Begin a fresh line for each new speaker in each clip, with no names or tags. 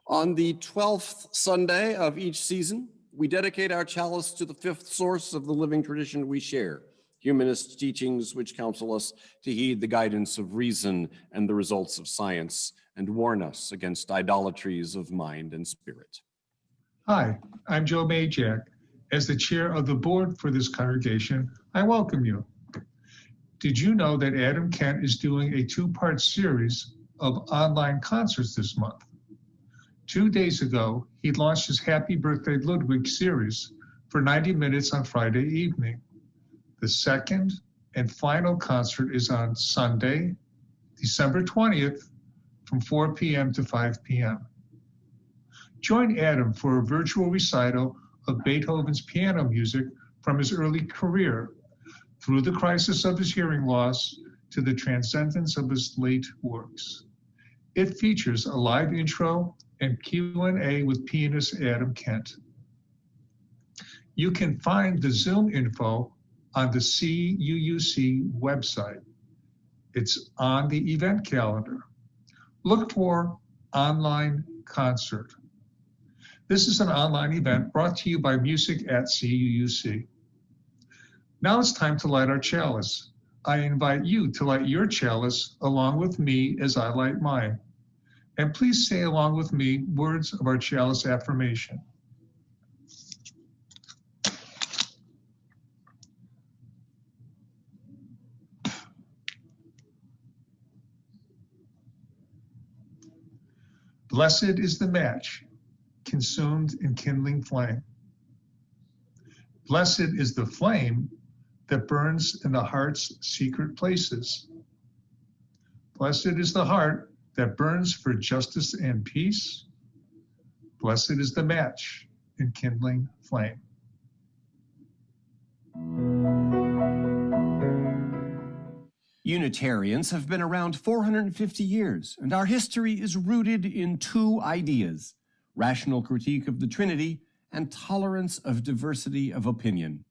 On the 12th Sunday of each season, we dedicate our chalice to the fifth source of the living tradition we share, humanist teachings which counsel us to heed the guidance of reason and the results of science, and warn us against idolatries of mind and spirit.
Hi, I'm Joe Majak. As the chair of the board for this congregation, I welcome you. Did you know that Adam Kent is doing a two-part series of online concerts this month? 2 days ago, he launched his Happy Birthday Ludwig series for 90 minutes on Friday evening. The second and final concert is on Sunday, December 20th, from 4 p.m. to 5 p.m. Join Adam for a virtual recital of Beethoven's piano music from his early career, through the crisis of his hearing loss to the transcendence of his late works. It features a live intro and Q&A with pianist Adam Kent. You can find the Zoom info on the CUUC website. It's on the event calendar. Look for online concert. This is an online event brought to you by Music at CUUC. Now it's time to light our chalice. I invite you to light your chalice along with me as I light mine. And please say along with me words of our chalice affirmation. Blessed is the match consumed in kindling flame. Blessed is the flame that burns in the heart's secret places. Blessed is the heart that burns for justice and peace. Blessed is the match in kindling flame.
Unitarians have been around 450 years, and our history is rooted in two ideas: rational critique of the Trinity and tolerance of diversity of opinion.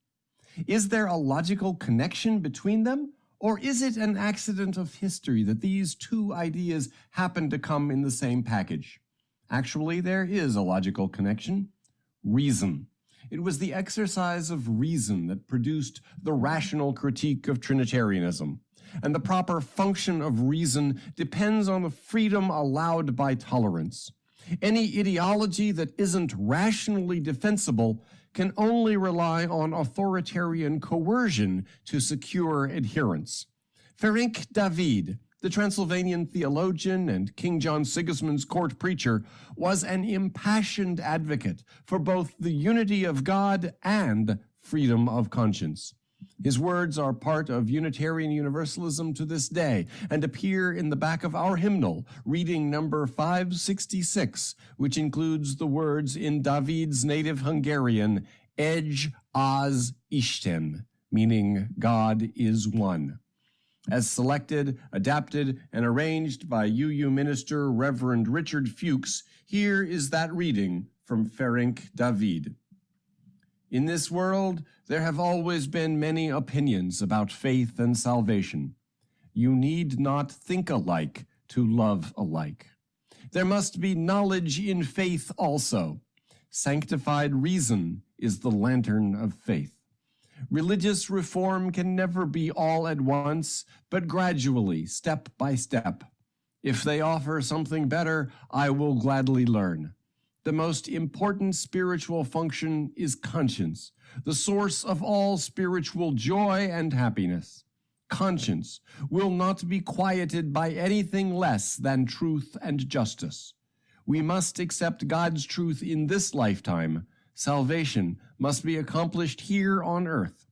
Is there a logical connection between them, or is it an accident of history that these two ideas happen to come in the same package? Actually, there is a logical connection: reason. It was the exercise of reason that produced the rational critique of Trinitarianism. And the proper function of reason depends on the freedom allowed by tolerance. Any ideology that isn't rationally defensible can only rely on authoritarian coercion to secure adherence. Ferenc David, the Transylvanian theologian and King John Sigismund's court preacher, was an impassioned advocate for both the unity of God and freedom of conscience. His words are part of Unitarian Universalism to this day and appear in the back of our hymnal, reading number 566, which includes the words in David's native Hungarian, Egy az Isten, meaning God is one. As selected, adapted, and arranged by UU minister Reverend Richard Fuchs, here is that reading from Ferenc David. In this world, there have always been many opinions about faith and salvation. You need not think alike to love alike. There must be knowledge in faith also. Sanctified reason is the lantern of faith. Religious reform can never be all at once, but gradually, step by step. If they offer something better, I will gladly learn. The most important spiritual function is conscience, the source of all spiritual joy and happiness. Conscience will not be quieted by anything less than truth and justice. We must accept God's truth in this lifetime. Salvation must be accomplished here on earth.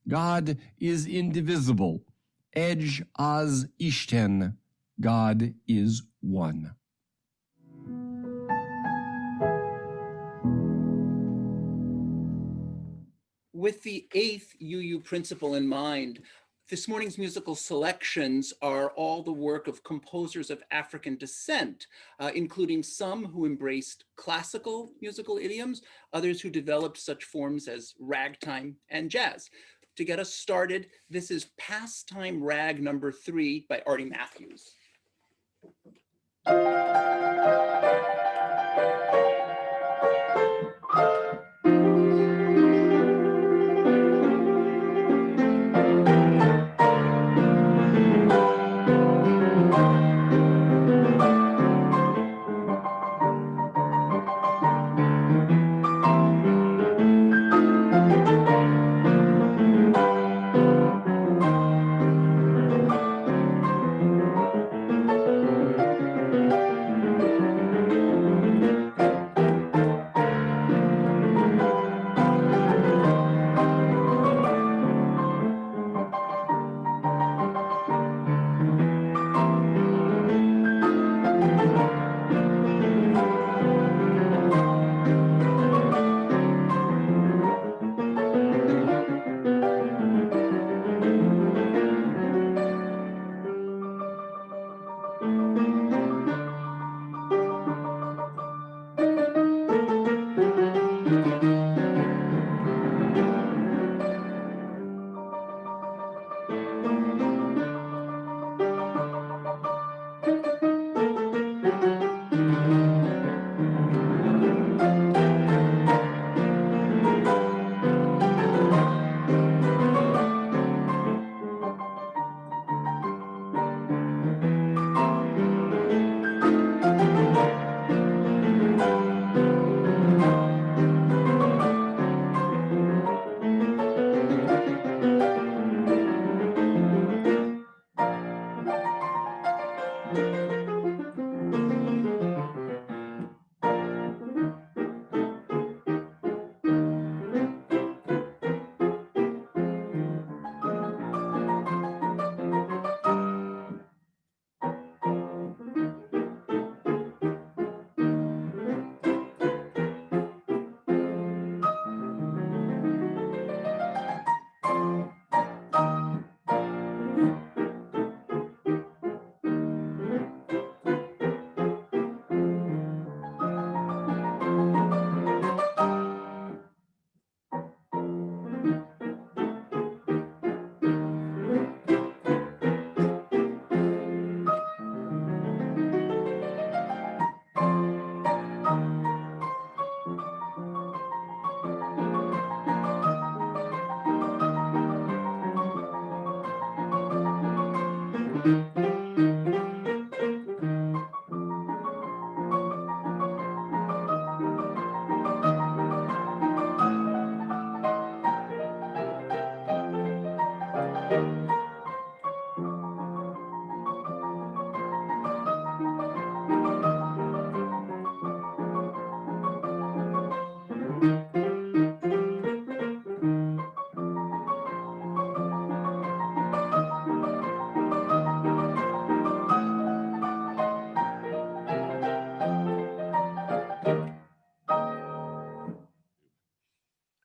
God is indivisible. Egy az Isten. God is one.
With the eighth UU principle in mind, this morning's musical selections are all the work of composers of African descent, including some who embraced classical musical idioms, others who developed such forms as ragtime and jazz. To get us started, this is Pastime Rag number 3 by Artie Matthews.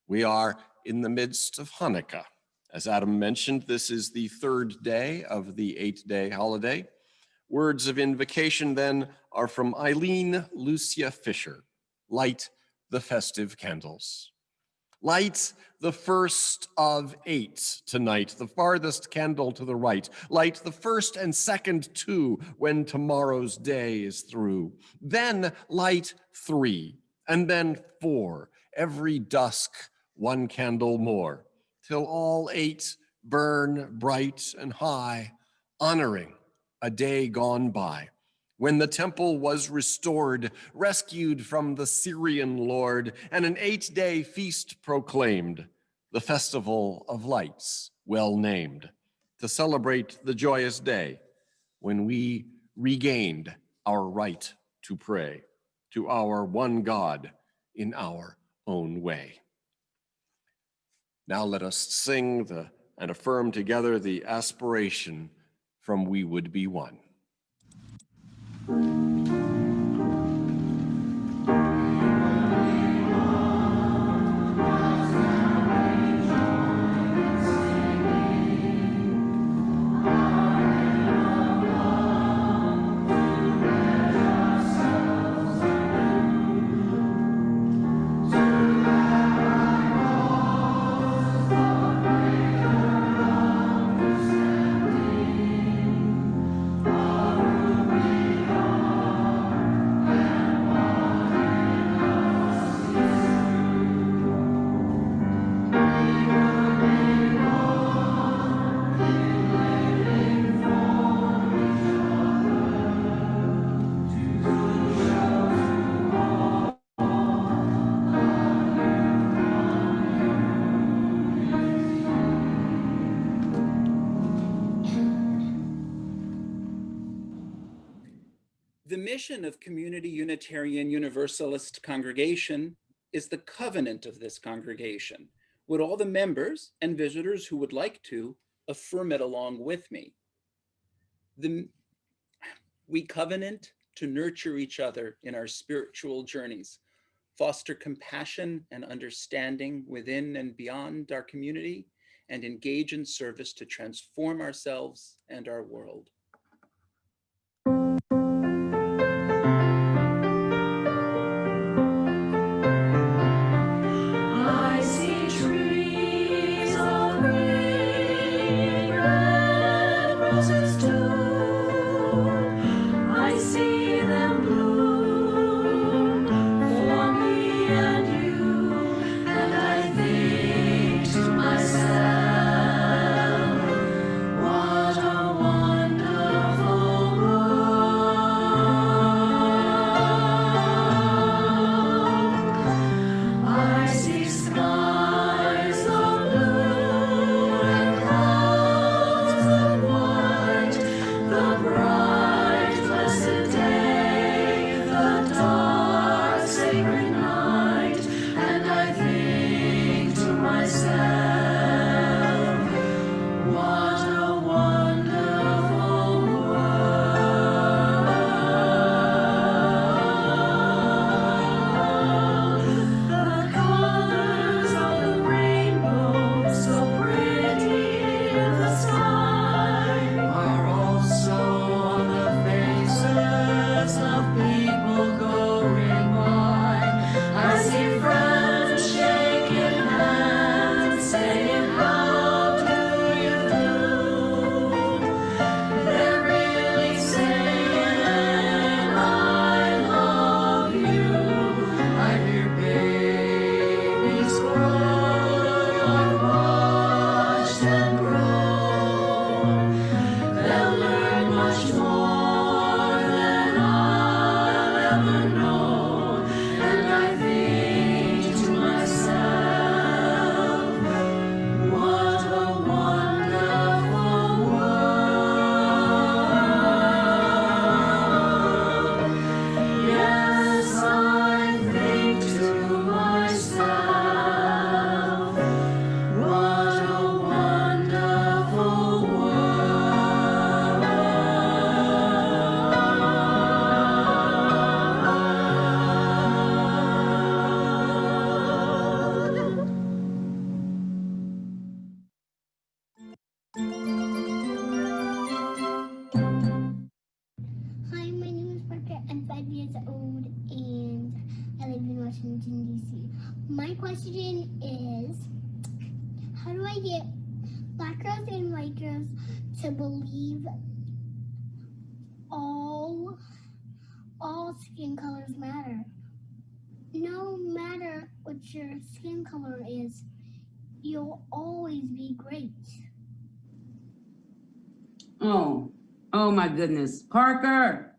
We are in the midst of Hanukkah. As Adam mentioned, this is the third day of the 8-day holiday. Words of invocation then are from Eileen Lucia Fisher. Light the festive candles. Light the first of 8 tonight, the farthest candle to the right. Light the first and second 2 when tomorrow's day is through. Then light 3, and then 4, every dusk 1 candle more, till all 8 burn bright and high, honoring a day gone by, when the temple was restored, rescued from the Syrian lord, and an 8-day feast proclaimed, the Festival of Lights, well named, to celebrate the joyous day when we regained our right to pray to our one God in our own way. Now let us sing and affirm together the aspiration from We Would Be One.
The mission of Community Unitarian Universalist Congregation is the covenant of this congregation. Would all the members and visitors who would like to affirm it along with me? We covenant to nurture each other in our spiritual journeys, foster compassion and understanding within and beyond our community, and engage in service to transform ourselves and our world.
What a wonderful question is, how do I get black girls and white girls to believe all skin colors matter? No matter what your skin color is, you'll always be great.
Oh my goodness. Parker.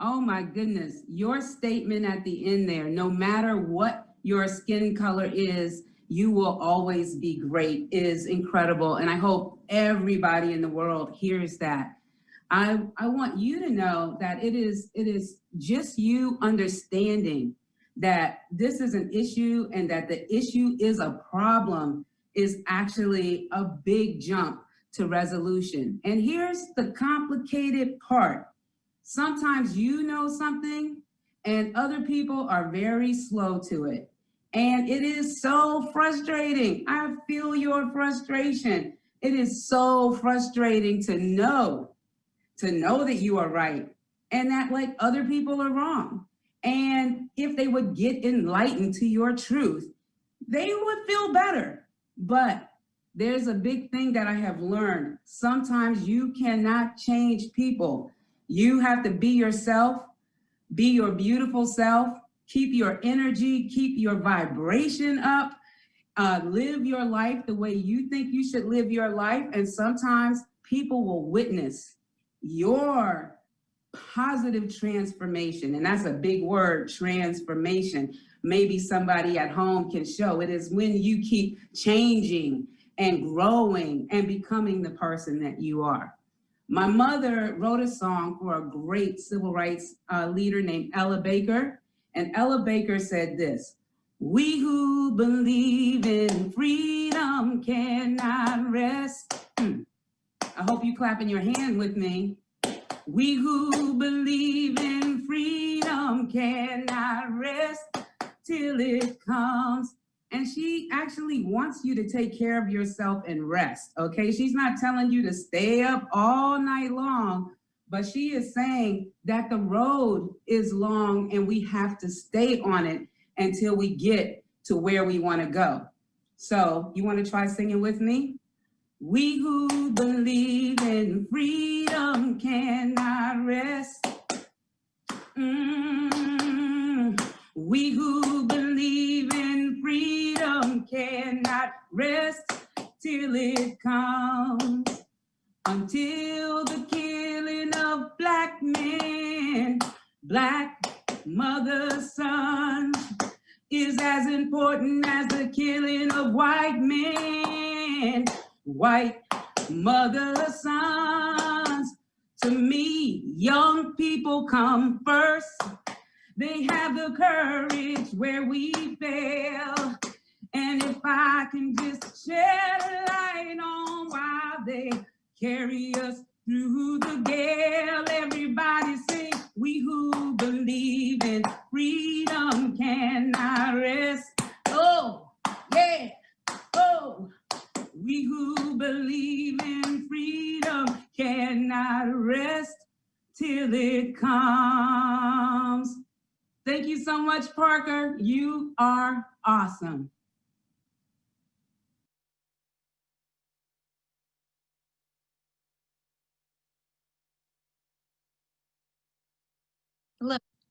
Oh my goodness. Your statement at the end there, no matter what your skin color is, you will always be great, is incredible. And I hope everybody in the world hears that. I want you to know that it is just you understanding that this is an issue and that the issue is a problem is actually a big jump to resolution. And here's the complicated part. Sometimes you know something and other people are very slow to it. And it is so frustrating. I feel your frustration. It is so frustrating to know that you are right and that like other people are wrong. And if they would get enlightened to your truth, they would feel better. But there's a big thing that I have learned. Sometimes you cannot change people. You have to be yourself, be your beautiful self, keep your energy, keep your vibration up, live your life the way you think you should live your life. And sometimes people will witness your positive transformation. And that's a big word, transformation. Maybe somebody at home can show it is when you keep changing and growing and becoming the person that you are. My mother wrote a song for a great civil rights leader named Ella Baker. And Ella Baker said this: "We who believe in freedom cannot rest." I hope you clapping your hand with me. We who believe in freedom cannot rest till it comes. And she actually wants you to take care of yourself and rest, okay? She's not telling you to stay up all night long, but she is saying that the road is long and we have to stay on it until we get to where we want to go. So you want to try singing with me? We who believe in freedom cannot rest. We who believe in freedom cannot rest till it comes. Until the killing of black men, black mothers' sons, is as important as the killing of white men, white mothers' sons. To me, young people come first. They have the courage where we fail. And if I can just shed a light on why they carry us through the gale, everybody sing, we who believe in freedom cannot rest. Oh, yeah, oh. We who believe in freedom cannot rest till it comes. Thank you so much, Parker. You are awesome.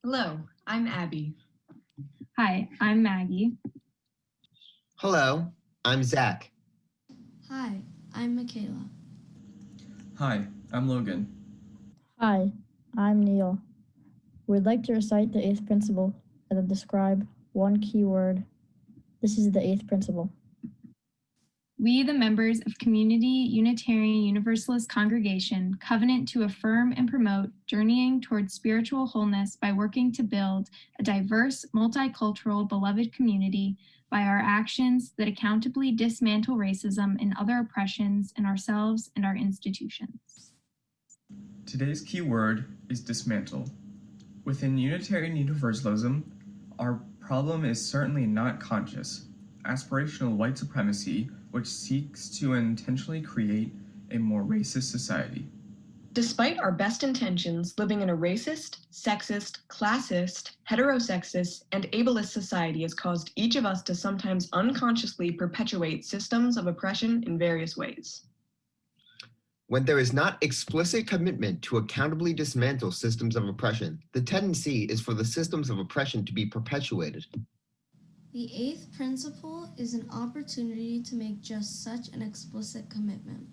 Hello, I'm Abby.
Hi, I'm Maggie.
Hello, I'm Zach.
Hi, I'm Michaela.
Hi, I'm Logan.
Hi, I'm Neil. We'd like to recite the 8th principle and then describe one key word. This is the 8th principle.
We, the members of Community Unitarian Universalist Congregation, covenant to affirm and promote journeying towards spiritual wholeness by working to build a diverse, multicultural, beloved community by our actions that accountably dismantle racism and other oppressions in ourselves and our institutions.
Today's key word is dismantle. Within Unitarian Universalism, our problem is certainly not conscious. Aspirational white supremacy, which seeks to intentionally create a more racist society.
Despite our best intentions, living in a racist, sexist, classist, heterosexist, and ableist society has caused each of us to sometimes unconsciously perpetuate systems of oppression in various ways.
When there is not explicit commitment to accountably dismantle systems of oppression, the tendency is for the systems of oppression to be perpetuated.
The eighth principle is an opportunity to make just such an explicit commitment.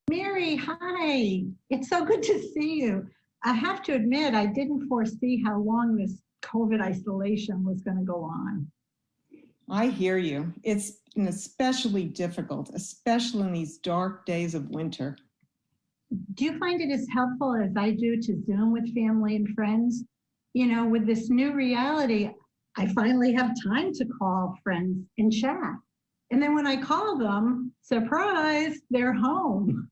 Mary, hi. It's so good to see you. I have to admit, I didn't foresee how long this COVID isolation was going to go on.
I hear you. It's been especially difficult, especially in these dark days of winter.
Do you find it as helpful as I do to Zoom with family and friends? You know, with this new reality, I finally have time to call friends and chat. And then when I call them, surprise, they're home.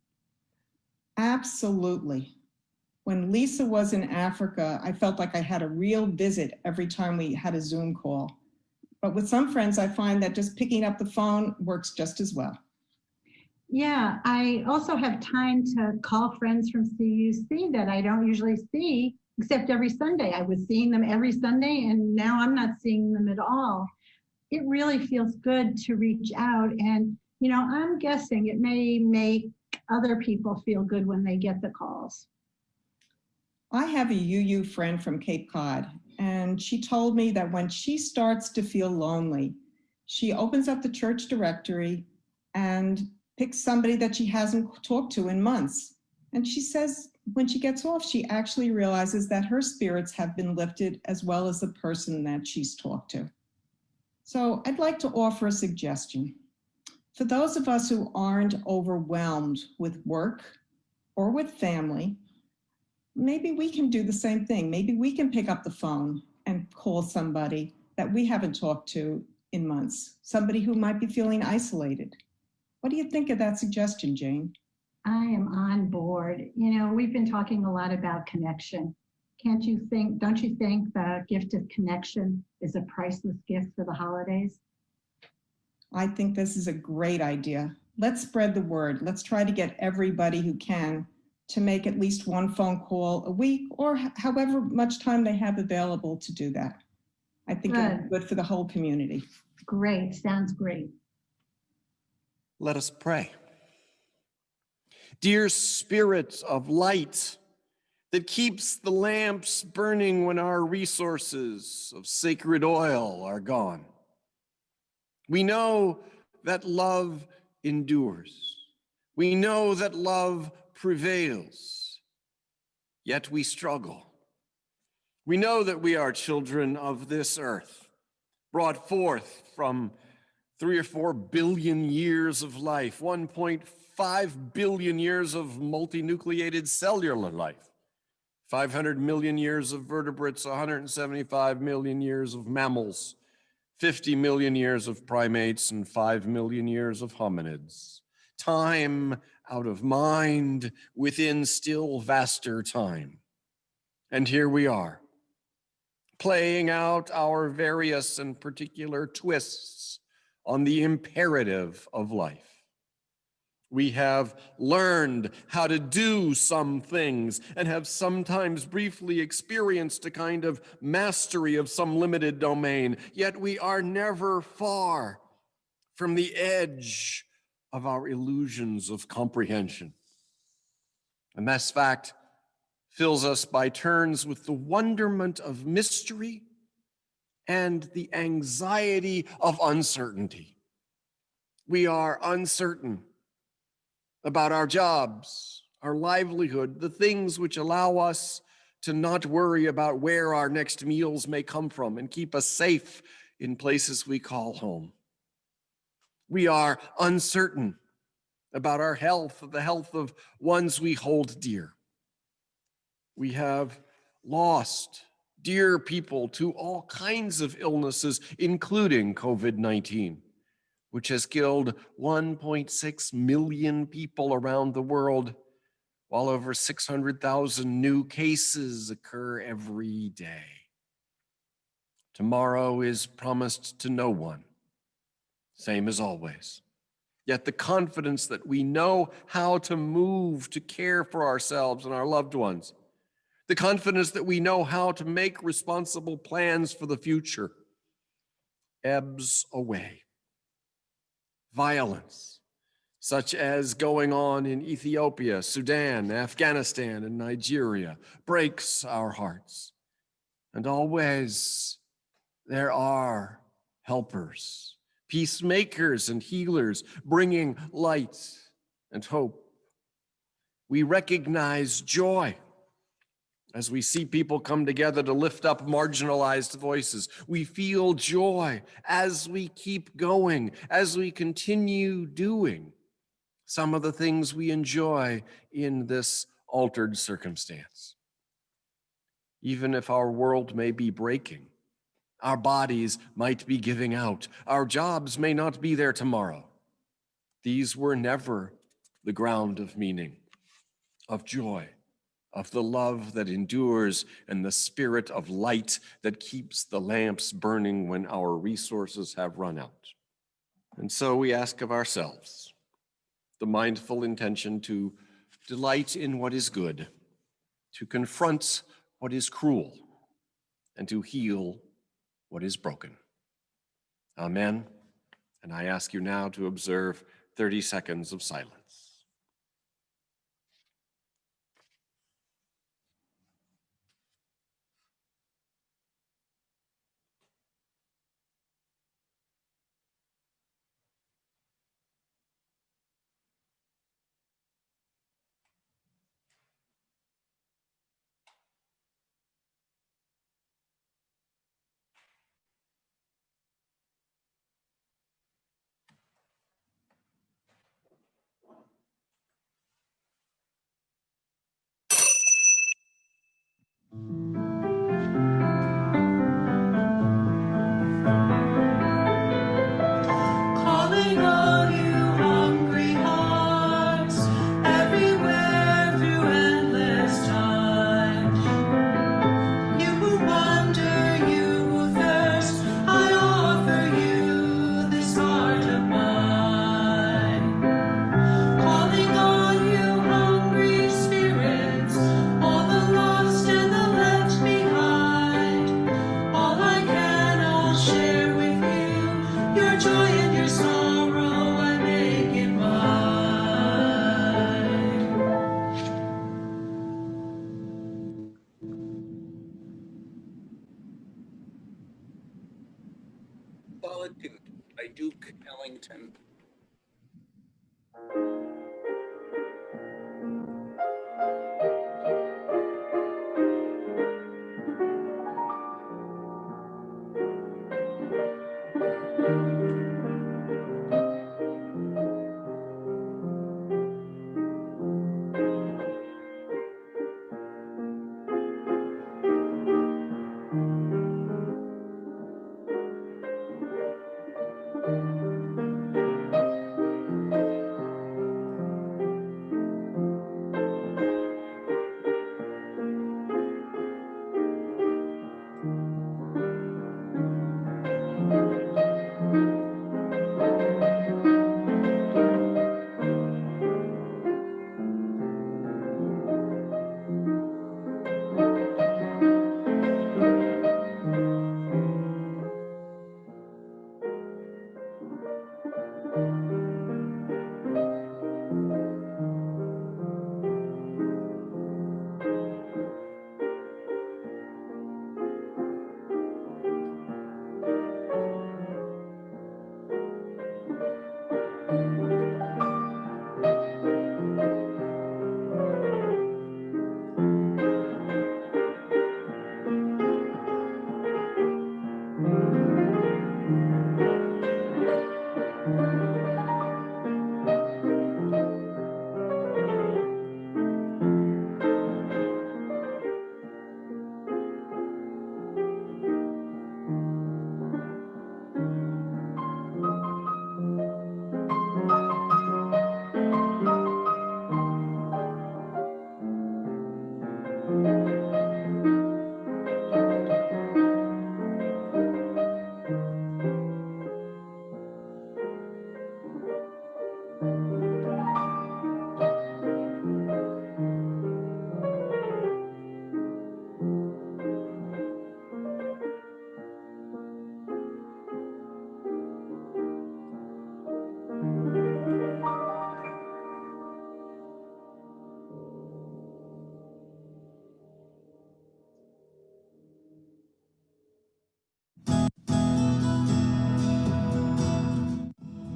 Absolutely. When Lisa was in Africa, I felt like I had a real visit every time we had a Zoom call. But with some friends, I find that just picking up the phone works just as well.
Yeah, I also have time to call friends from CUC that I don't usually see, except every Sunday. I was seeing them every Sunday, and now I'm not seeing them at all. It really feels good to reach out, and you know, I'm guessing it may make other people feel good when they get the calls.
I have a UU friend from Cape Cod, and she told me that when she starts to feel lonely, she opens up the church directory and picks somebody that she hasn't talked to in months. And she says when she gets off, she actually realizes that her spirits have been lifted as well as the person that she's talked to. So I'd like to offer a suggestion. For those of us who aren't overwhelmed with work or with family, maybe we can do the same thing. Maybe we can pick up the phone and call somebody that we haven't talked to in months, somebody who might be feeling isolated. What do you think of that suggestion, Jane?
I am on board. You know, we've been talking a lot about connection. Don't you think the gift of connection is a priceless gift for the holidays?
I think this is a great idea. Let's spread the word. Let's try to get everybody who can to make at least one phone call a week or however much time they have available to do that. I think it's good for the whole community.
Great, sounds great.
Let us pray. Dear Spirit of light that keeps the lamps burning when our resources of sacred oil are gone, we know that love endures. We know that love prevails, yet we struggle. We know that we are children of this earth, brought forth from 3 or 4 billion years of life, 1.5 billion years of multinucleated cellular life, 500 million years of vertebrates, 175 million years of mammals, 50 million years of primates, and 5 million years of hominids. Time out of mind within still vaster time. And here we are, playing out our various and particular twists on the imperative of life. We have learned how to do some things and have sometimes briefly experienced a kind of mastery of some limited domain, yet we are never far from the edge of our illusions of comprehension. And this fact fills us by turns with the wonderment of mystery and the anxiety of uncertainty. We are uncertain about our jobs, our livelihood, the things which allow us to not worry about where our next meals may come from and keep us safe in places we call home. We are uncertain about our health, the health of ones we hold dear. We have lost dear people to all kinds of illnesses, including COVID-19, which has killed 1.6 million people around the world, while over 600,000 new cases occur every day. Tomorrow is promised to no one, same as always. yet the confidence that we know how to move to care for ourselves and our loved ones, the confidence that we know how to make responsible plans for the future, ebbs away. Violence, such as going on in Ethiopia, Sudan, Afghanistan, and Nigeria, breaks our hearts. And always there are helpers, peacemakers and healers, bringing light and hope. We recognize joy as we see people come together to lift up marginalized voices. We feel joy as we keep going, as we continue doing some of the things we enjoy in this altered circumstance. Even if our world may be breaking, our bodies might be giving out, our jobs may not be there tomorrow, these were never the ground of meaning, of joy, of the love that endures and the spirit of light that keeps the lamps burning when our resources have run out. And so we ask of ourselves the mindful intention to delight in what is good, to confront what is cruel, and to heal what is broken. Amen. And I ask you now to observe 30 seconds of silence.
Calling all you hungry hearts, everywhere through endless time. You who wander, you who thirst, I offer you this heart of mine. Calling all you hungry spirits, all the lost and the left behind. All I can, I'll share with you, your joy and your sorrow, I make it mine.
Solitude by Duke Ellington.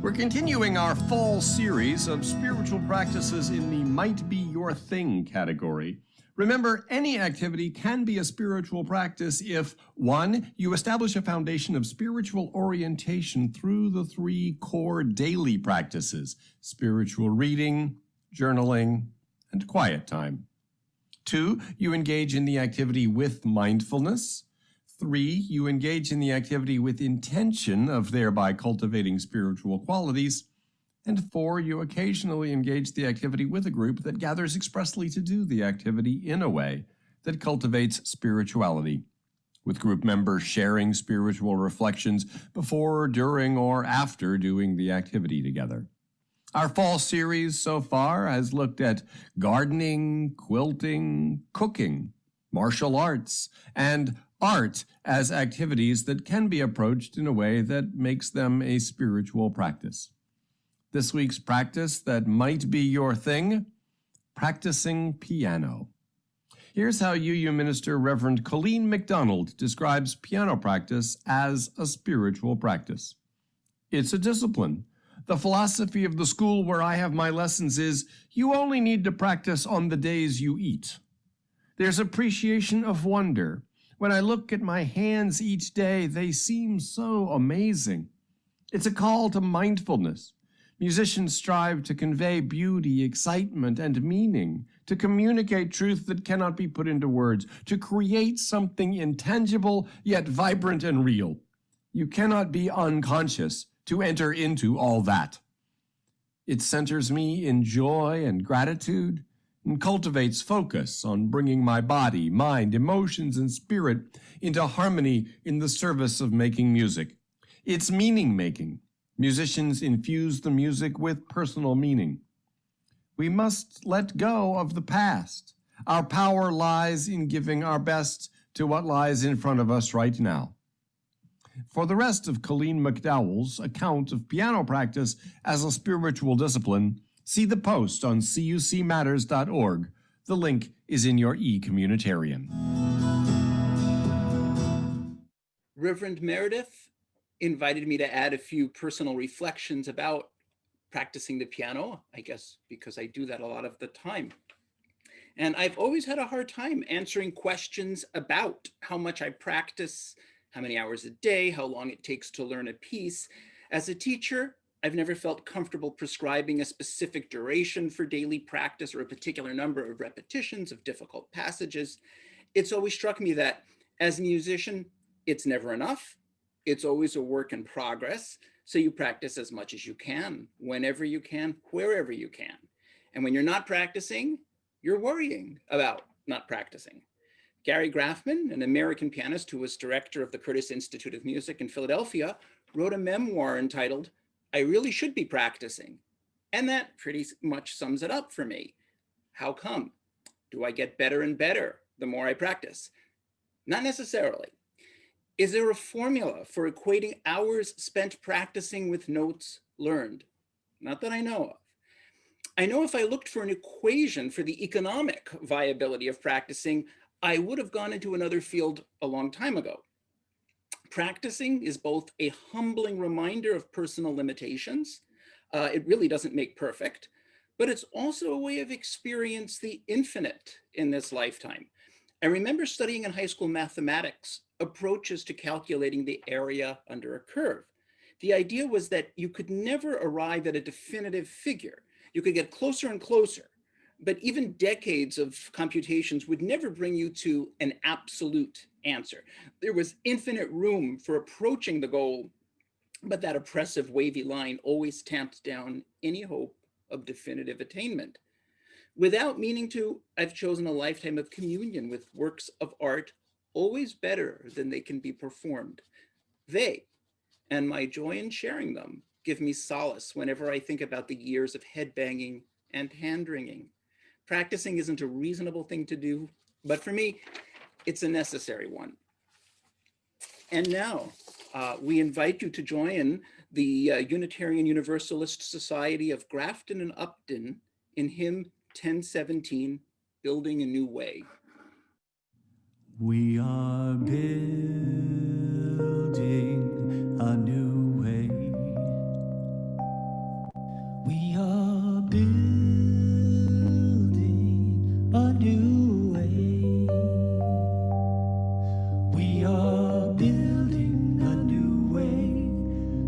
We're continuing our fall series of spiritual practices in the Might Be Your Thing category. Remember, any activity can be a spiritual practice if, 1, you establish a foundation of spiritual orientation through the 3 core daily practices: spiritual reading, journaling, and quiet time. 2, you engage in the activity with mindfulness. 3, you engage in the activity with intention of thereby cultivating spiritual qualities. And 4, you occasionally engage the activity with a group that gathers expressly to do the activity in a way that cultivates spirituality, with group members sharing spiritual reflections before, during, or after doing the activity together. Our fall series so far has looked at gardening, quilting, cooking, martial arts, and art as activities that can be approached in a way that makes them a spiritual practice. This week's practice that might be your thing: practicing piano. Here's how UU Minister Reverend Colleen McDonald describes piano practice as a spiritual practice. It's a discipline. The philosophy of the school where I have my lessons is you only need to practice on the days you eat. There's appreciation of wonder. When I look at my hands each day, they seem so amazing. It's a call to mindfulness. Musicians strive to convey beauty, excitement, and meaning, to communicate truth that cannot be put into words, to create something intangible yet vibrant and real. You cannot be unconscious to enter into all that. It centers me in joy and gratitude, and cultivates focus on bringing my body, mind, emotions, and spirit into harmony in the service of making music. It's meaning-making. Musicians infuse the music with personal meaning. We must let go of the past. Our power lies in giving our best to what lies in front of us right now. For the rest of Colleen McDowell's account of piano practice as a spiritual discipline, see the post on cucmatters.org. The link is in your e-communitarian.
Reverend Meredith invited me to add a few personal reflections about practicing the piano, I guess because I do that a lot of the time. And I've always had a hard time answering questions about how much I practice, how many hours a day, how long it takes to learn a piece. As a teacher, I've never felt comfortable prescribing a specific duration for daily practice or a particular number of repetitions of difficult passages. It's always struck me that as a musician, it's never enough. It's always a work in progress. So you practice as much as you can, whenever you can, wherever you can. And when you're not practicing, you're worrying about not practicing. Gary Grafman, an American pianist who was director of the Curtis Institute of Music in Philadelphia, wrote a memoir entitled, "I Really Should Be Practicing." And that pretty much sums it up for me. How come? Do I get better and better the more I practice? Not necessarily. Is there a formula for equating hours spent practicing with notes learned? Not that I know of. I know if I looked for an equation for the economic viability of practicing, I would have gone into another field a long time ago. Practicing is both a humbling reminder of personal limitations. It really doesn't make perfect, but it's also a way of experience the infinite in this lifetime. I remember studying in high school mathematics approaches to calculating the area under a curve. The idea was that you could never arrive at a definitive figure. You could get closer and closer, but even decades of computations would never bring you to an absolute answer. There was infinite room for approaching the goal, but that oppressive wavy line always tamped down any hope of definitive attainment. Without meaning to, I've chosen a lifetime of communion with works of art always better than they can be performed. They, and my joy in sharing them, give me solace whenever I think about the years of headbanging and hand-wringing. Practicing isn't a reasonable thing to do, but for me, it's a necessary one. And now, we invite you to join the Unitarian Universalist Society of Grafton and Upton in hymn 1017, Building a New Way.
We are building a new way. building a new way. We are building a new way,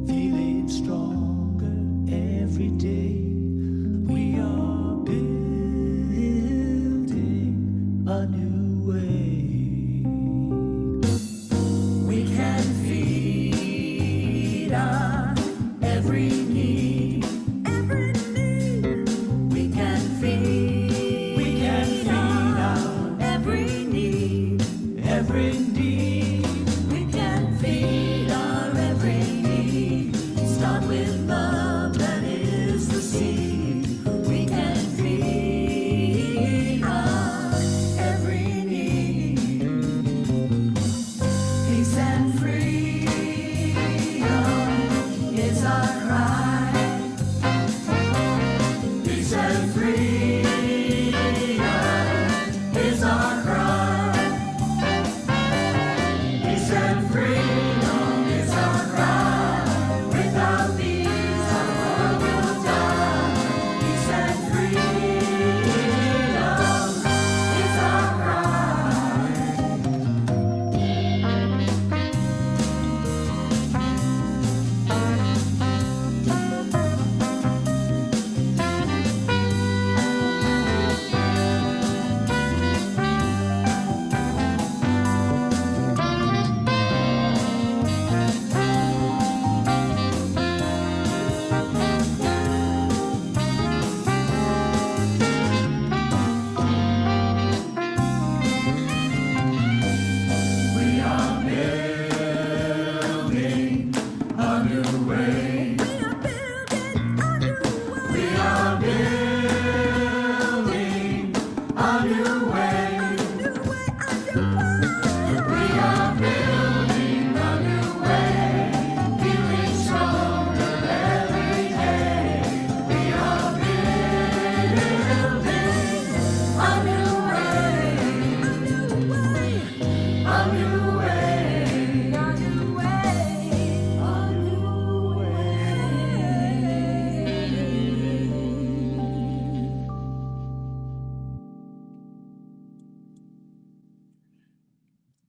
feeling stronger every day. We are building a new way. We can feed our every need. Every need. We can feed our every need. Every need. We can feed our every need. Start with love, that is the seed. We can feed our every need. Peace and freedom is our cry. Peace and freedom is our cry. Peace and freedom is our cry. Without these, our world will die. Peace and freedom is our cry. We are building a new way. We are building a new way. We are building a new way, feeling stronger every day. We are building a new way. A new way, a new way, a new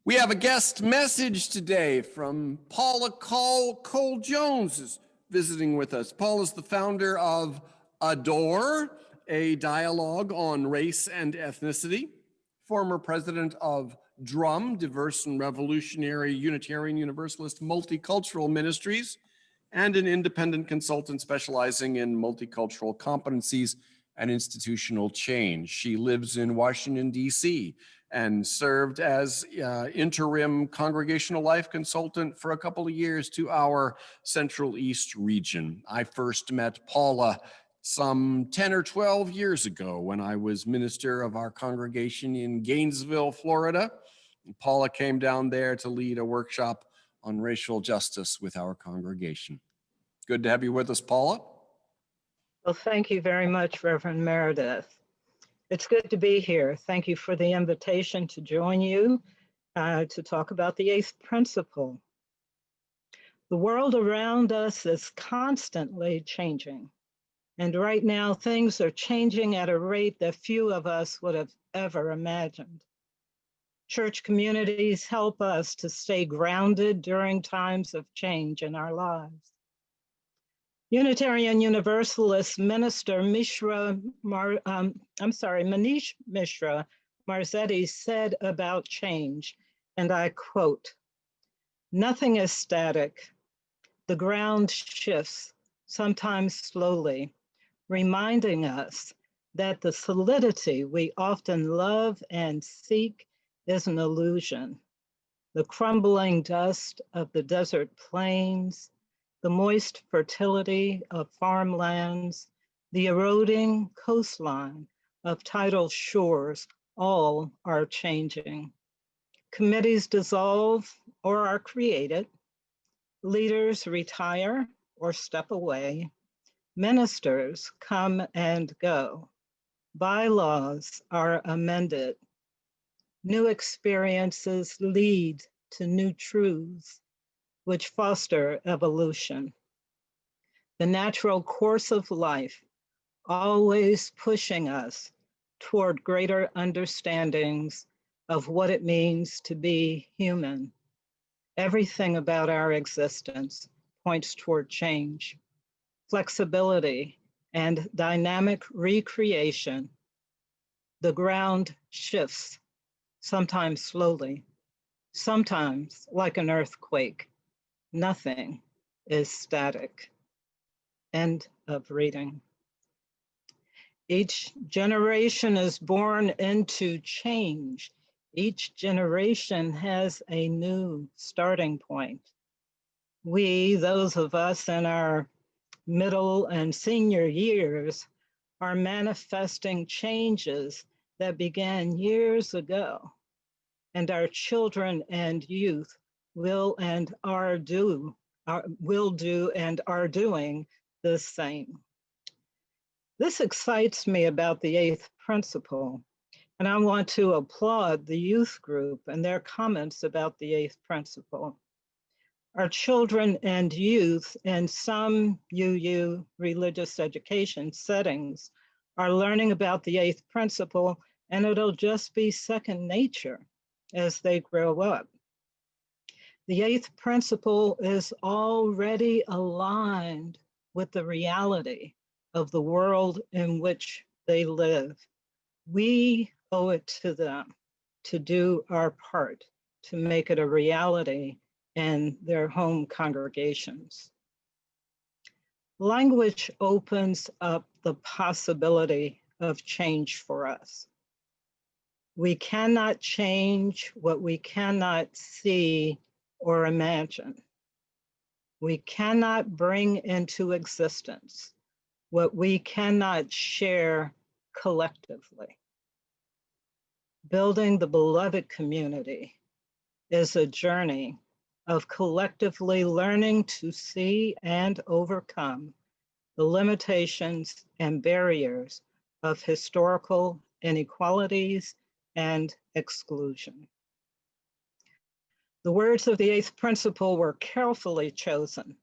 We have a guest message today from Paula Cole Jones is visiting with us. Paula is the founder of Adore, a dialogue on race and ethnicity, former president of DRUM, Diverse and Revolutionary Unitarian Universalist Multicultural Ministries, and an independent consultant specializing in multicultural competencies and institutional change. She lives in Washington, D.C., and served as interim congregational life consultant for a couple of years to our Central East region. I first met Paula some 10 or 12 years ago when I was minister of our congregation in Gainesville, Florida. Paula came down there to lead a workshop on racial justice with our congregation. Good to have you with us, Paula.
Well, thank you very much, Reverend Meredith. It's good to be here. Thank you for the invitation to join you to talk about the eighth principle. The world around us is constantly changing. And right now, things are changing at a rate that few of us would have ever imagined. Church communities help us to stay grounded during times of change in our lives. Unitarian Universalist minister Manish Mishra Marzetti said about change, and I quote, "Nothing is static. The ground shifts, sometimes slowly, reminding us that the solidity we often love and seek is an illusion. The crumbling dust of the desert plains, the moist fertility of farmlands, the eroding coastline of tidal shores, all are changing. Committees dissolve or are created. Leaders retire or step away. Ministers come and go. Bylaws are amended. New experiences lead to new truths, which foster evolution. The natural course of life always pushing us toward greater understandings of what it means to be human. Everything about our existence points toward change, flexibility, and dynamic recreation. The ground shifts, sometimes slowly, sometimes like an earthquake. Nothing is static. End of reading. Each generation is born into change. Each generation has a new starting point. We, those of us in our middle and senior years, are manifesting changes that began years ago, and our children and youth will do and are doing the same. This excites me about the eighth principle, and I want to applaud the youth group and their comments about the eighth principle. Our children and youth in some UU religious education settings are learning about the eighth principle, and it'll just be second nature as they grow up. The eighth principle is already aligned with the reality of the world in which they live. We owe it to them to do our part to make it a reality in their home congregations. Language opens up the possibility of change for us. We cannot change what we cannot see or imagine. We cannot bring into existence what we cannot share collectively. Building the beloved community is a journey of collectively learning to see and overcome the limitations and barriers of historical inequalities and exclusion. The words of the eighth principle were carefully chosen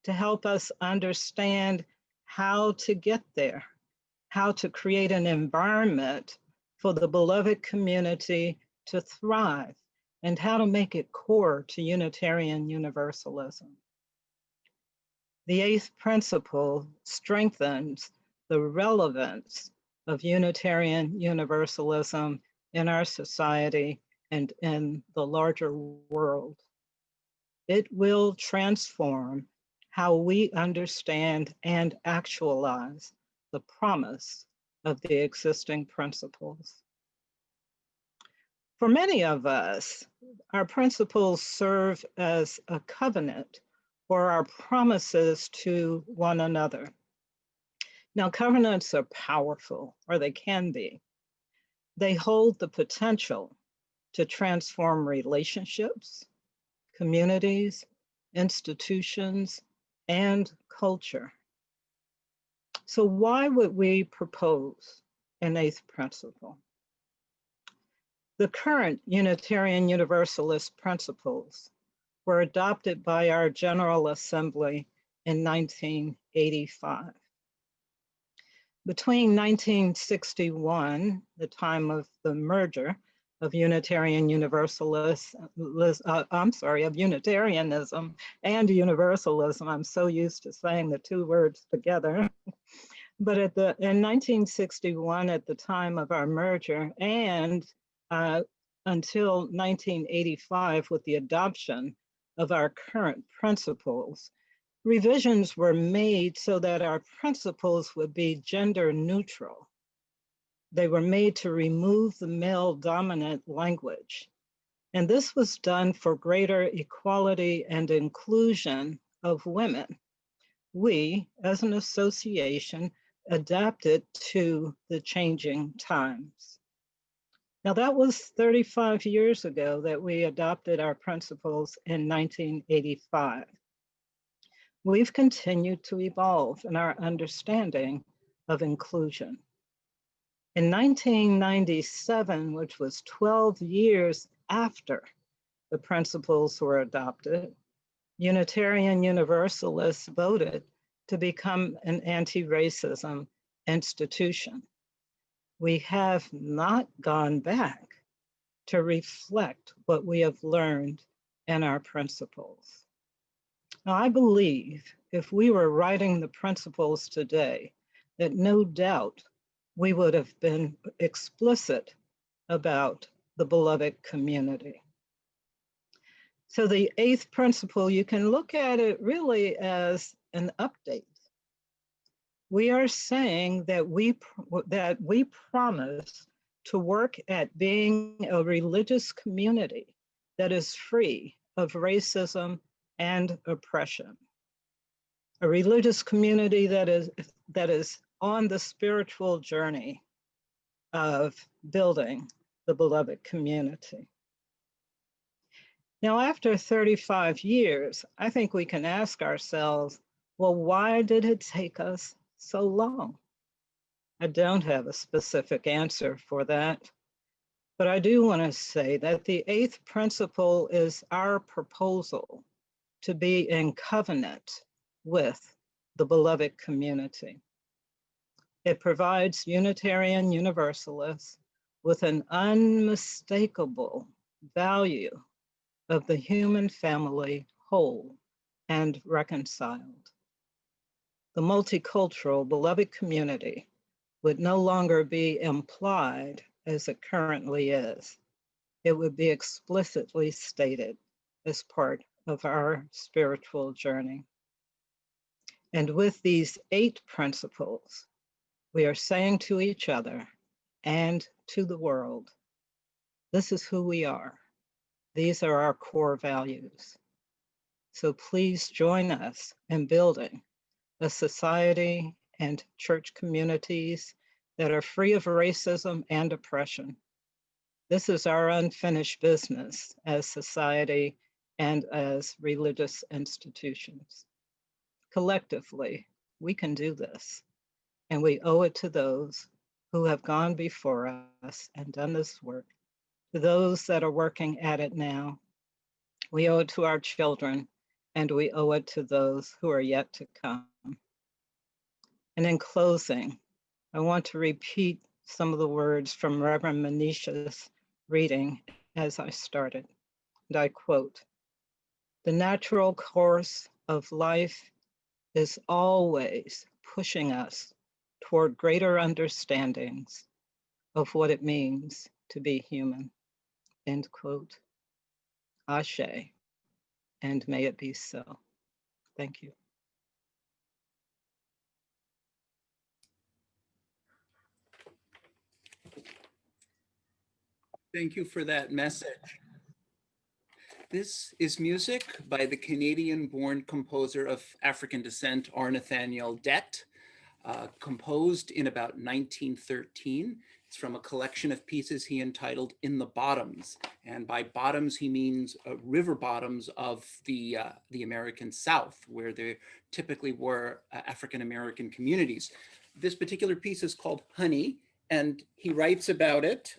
to help us understand how to get there, how to create an environment for the beloved community to thrive, and how to make it core to Unitarian Universalism. The eighth principle strengthens the relevance of Unitarian Universalism in our society and in the larger world. It will transform how we understand and actualize the promise of the existing principles. For many of us, our principles serve as a covenant or our promises to one another. Now, covenants are powerful, or they can be. They hold the potential to transform relationships, communities, institutions, and culture. So why would we propose an eighth principle? The current Unitarian Universalist principles were adopted by our General Assembly in 1985. Between 1961, the time of the merger of Unitarianism and Universalism. I'm so used to saying the two words together. But in 1961, at the time of our merger, and until 1985, with the adoption of our current principles, revisions were made so that our principles would be gender neutral. They were made to remove the male dominant language. And this was done for greater equality and inclusion of women. We, as an association, adapted to the changing times. Now that was 35 years ago that we adopted our principles in 1985. We've continued to evolve in our understanding of inclusion. In 1997, which was 12 years after the principles were adopted, Unitarian Universalists voted to become an anti-racism institution. We have not gone back to reflect what we have learned in our principles. Now, I believe if we were writing the principles today, that no doubt we would have been explicit about the beloved community. So the 8th principle, you can look at it really as an update. We are saying that we promise to work at being a religious community that is free of racism and oppression. A religious community that is on the spiritual journey of building the beloved community. Now, after 35 years, I think we can ask ourselves, well, why did it take us so long? I don't have a specific answer for that, but I do want to say that the 8th principle is our proposal to be in covenant with the beloved community. It provides Unitarian Universalists with an unmistakable value of the human family whole and reconciled. The multicultural beloved community would no longer be implied as it currently is. It would be explicitly stated as part of our spiritual journey. And with these 8 principles, we are saying to each other and to the world, this is who we are. These are our core values. So please join us in building a society and church communities that are free of racism and oppression. This is our unfinished business as society and as religious institutions. Collectively, we can do this, and we owe it to those who have gone before us and done this work, to those that are working at it now. We owe it to our children, and we owe it to those who are yet to come. And in closing, I want to repeat some of the words from Reverend Manisha's reading as I started. And I quote, "The natural course of life is always pushing us toward greater understandings of what it means to be human." End quote. Ashe, and may it be so. Thank you.
Thank you for that message. This is music by the Canadian-born composer of African descent, R. Nathaniel Dett, composed in about 1913. It's from a collection of pieces he entitled In the Bottoms. And by bottoms, he means river bottoms of the American South, where there typically were African-American communities. This particular piece is called Honey, and he writes about it.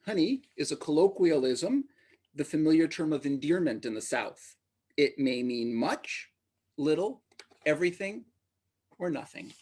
Honey is a colloquialism, the familiar term of endearment in the South. It may mean much, little, everything, or nothing.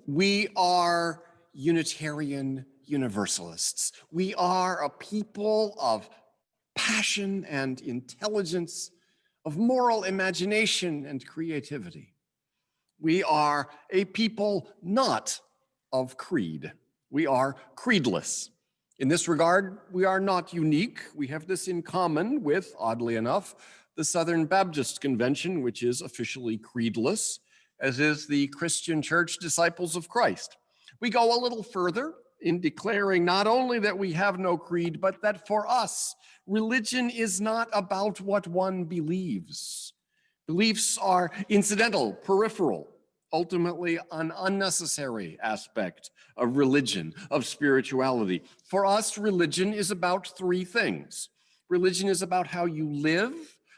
We are Unitarian Universalists. We are a people of passion and intelligence, of moral imagination and creativity. We are a people not of creed. We are creedless. In this regard, we are not unique. We have this in common with, oddly enough, the Southern Baptist Convention, which is officially creedless, as is the Christian Church Disciples of Christ. We go a little further in declaring not only that we have no creed, but that for us, religion is not about what one believes. Beliefs are incidental, peripheral, ultimately an unnecessary aspect of religion, of spirituality. For us, religion is about three things. Religion is about how you live,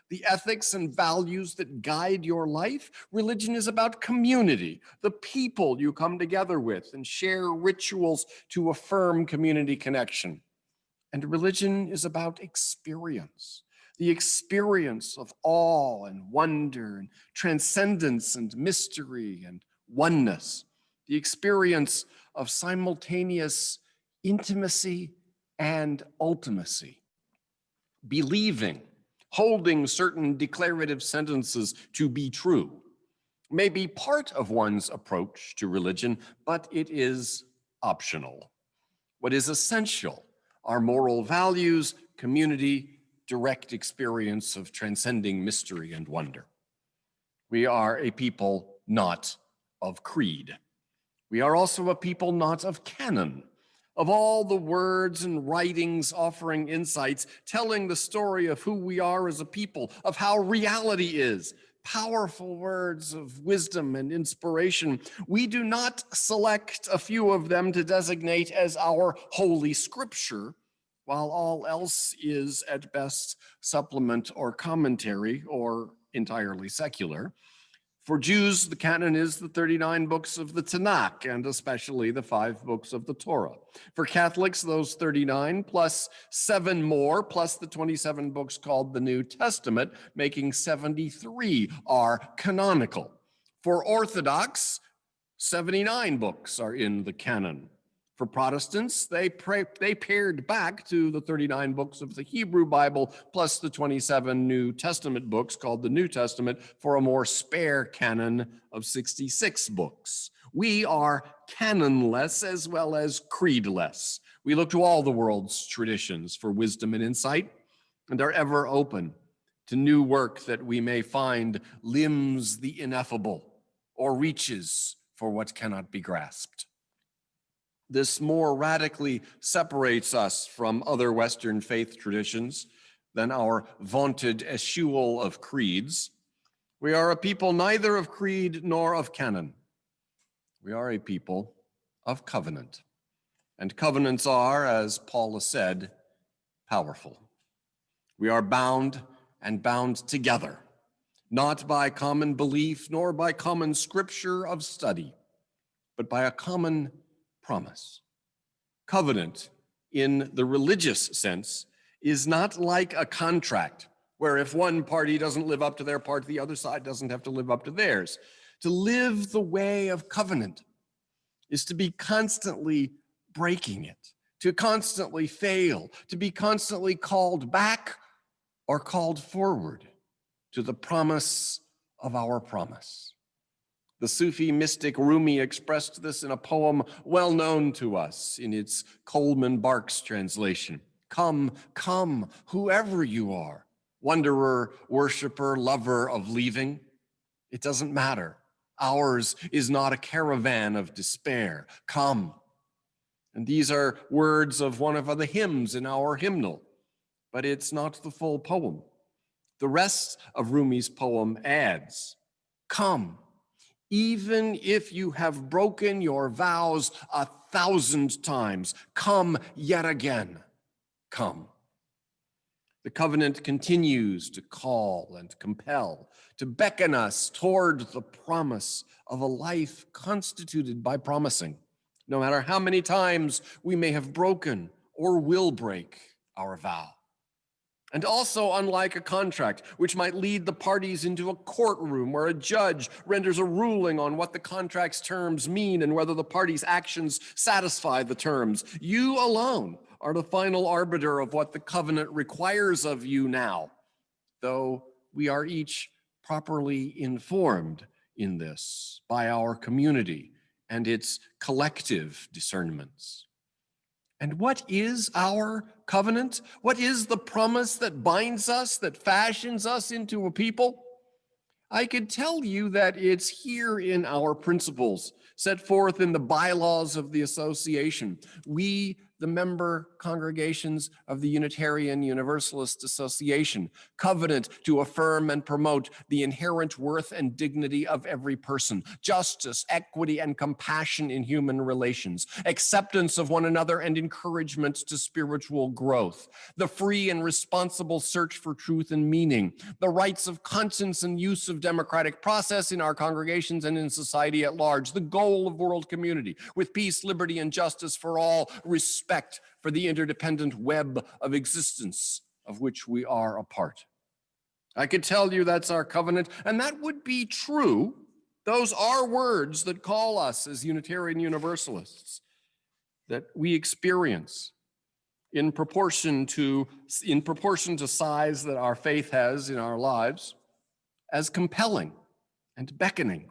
the ethics and values that guide your life. Religion is about community, the people you come together with and share rituals to affirm community connection. And religion is about experience, the experience of awe and wonder and transcendence and mystery and oneness, the experience of simultaneous intimacy and ultimacy. Believing, holding certain declarative sentences to be true, may be part of one's approach to religion, but it is optional. What is essential are moral values, community, direct experience of transcending mystery and wonder. We are a people not of creed. We are also a people not of canon, of all the words and writings offering insights, telling the story of who we are as a people, of how reality is, powerful words of wisdom and inspiration. We do not select a few of them to designate as our holy scripture, while all else is at best supplement or commentary or entirely secular. For Jews, the canon is the 39 books of the Tanakh, and especially the 5 books of the Torah. For Catholics, those 39 plus 7 more, plus the 27 books called the New Testament, making 73 are canonical. For Orthodox, 79 books are in the canon. For Protestants, they pared back to the 39 books of the Hebrew Bible plus the 27 New Testament books called the New Testament for a more spare canon of 66 books. We are canonless as well as creedless. We look to all the world's traditions for wisdom and insight and are ever open to new work that we may find limbs the ineffable or reaches for what cannot be grasped. This more radically separates us from other Western faith traditions than our vaunted eschewal of creeds. We are a people neither of creed nor of canon. We are a people of covenant. And covenants are, as Paul has said, powerful. We are bound and bound together, not by common belief nor by common scripture of study, but by a common promise. Covenant, in the religious sense, is not like a contract where if one party doesn't live up to their part, the other side doesn't have to live up to theirs. To live the way of covenant is to be constantly breaking it, to constantly fail, to be constantly called back or called forward to the promise of our promise. The Sufi mystic Rumi expressed this in a poem well known to us in its Coleman Barks translation. Come, come, whoever you are, wanderer, worshiper, lover of leaving. It doesn't matter. Ours is not a caravan of despair. Come. And these are words of one of the hymns in our hymnal, but it's not the full poem. The rest of Rumi's poem adds, come. Even if you have broken your vows 1,000 times, come yet again, come. The covenant continues to call and compel, to beckon us toward the promise of a life constituted by promising, no matter how many times we may have broken or will break our vow. And also unlike a contract, which might lead the parties into a courtroom where a judge renders a ruling on what the contract's terms mean and whether the parties' actions satisfy the terms. You alone are the final arbiter of what the covenant requires of you now, though we are each properly informed in this by our community and its collective discernments. And what is our covenant? What is the promise that binds us, that fashions us into a people? I could tell you that it's here in our principles, set forth in the bylaws of the association. We, the member congregations of the Unitarian Universalist Association, covenant to affirm and promote the inherent worth and dignity of every person, justice, equity, and compassion in human relations, acceptance of one another and encouragement to spiritual growth, the free and responsible search for truth and meaning, the rights of conscience and use of democratic process in our congregations and in society at large, the goal of world community with peace, liberty, and justice for all, respect for the interdependent web of existence of which we are a part. I could tell you that's our covenant, and that would be true. Those are words that call us as Unitarian Universalists, that we experience in proportion to size that our faith has in our lives, as compelling and beckoning,